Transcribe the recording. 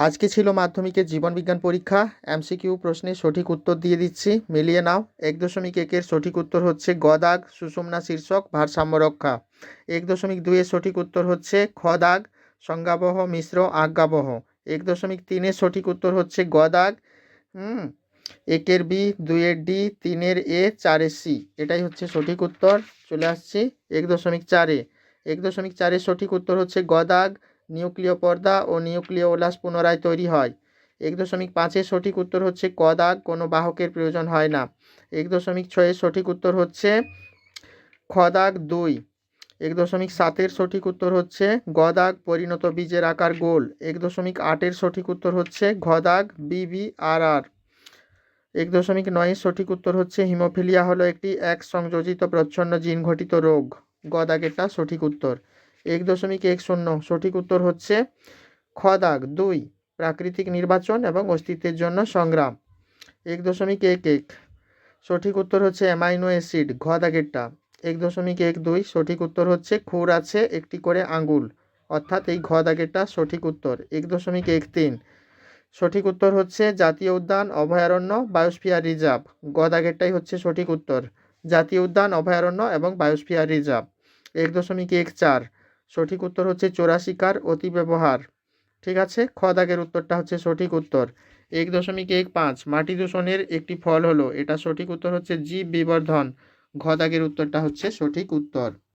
আজকে ছিল মাধ্যমিকের জীবনবিজ্ঞান পরীক্ষা। এমসিকিউ প্রশ্নের সঠিক উত্তর দিয়ে দিচ্ছি, মিলিয়ে নাও। 1.1-এর সঠিক উত্তর হচ্ছে গ দাগ সুষুম্না শীর্ষক ভারসাম্য রক্ষা। 1.2-এর সঠিক উত্তর হচ্ছে খ দাগ সংজ্ঞাবহ মিশ্র আজ্ঞাবহ। 1.3-এর সঠিক উত্তর হচ্ছে গ দাগ 1-এর বি, 2-এর ডি, 3-এর এ, 4-এর সি। এটাই হচ্ছে সঠিক উত্তর। চলে আসছি 1.4-এ। 1.4-এর সঠিক উত্তর হচ্ছে গ দাগ নিউক্লিয় পর্দা ও নিউক্লিয় ওলাস পুনরায় তৈরি হয়। 1.5-এর সঠিক উত্তর হচ্ছে ক দাগ কোনো বাহকের প্রয়োজন হয় না। 1.6-এর সঠিক উত্তর হচ্ছে খ দাগ 2। 1.7-এর সঠিক উত্তর হচ্ছে গ দাগ পরিণত বীজের আকার গোল। 1.8-এর সঠিক উত্তর হচ্ছে ঘ দাগ BBRR। 1.9-এর সঠিক উত্তর হচ্ছে হিমোফিলিয়া হলো একটি এক সংযোজিত প্রচ্ছন্ন জিন ঘটিত রোগ। গ দাগেরটা সঠিক উত্তর। 1.10 সঠিক উত্তর হচ্ছে খ দাগ 2 প্রাকৃতিক নির্বাচন এবং অস্তিত্বের জন্য সংগ্রাম। 1.11 সঠিক উত্তর হচ্ছে অ্যামাইনো অ্যাসিড। ঘ দাগেরটা। 1.12 সঠিক উত্তর হচ্ছে খুর আছে একটি করে আঙ্গুল, অর্থাৎ এই ঘ দাগেরটা সঠিক উত্তর। 1.13 সঠিক উত্তর হচ্ছে জাতীয় উদ্যান অভয়ারণ্য বায়োস্ফিয়ার রিজার্ভ। গ দাগেরটাই হচ্ছে সঠিক উত্তর, জাতীয় উদ্যান অভয়ারণ্য এবং বায়োস্ফিয়ার রিজার্ভ। 1.14 সঠিক উত্তর হচ্ছে চোরা শিকার অতি ব্যবহার। ঠিক আছে, খ দাগের উত্তরটা হচ্ছে সঠিক উত্তর। 1.15 মাটি দূষণের একটি ফল হলো, এটা সঠিক উত্তর হচ্ছে জীব বিবর্ধন। ঘ দাগের উত্তরটা হচ্ছে সঠিক উত্তর।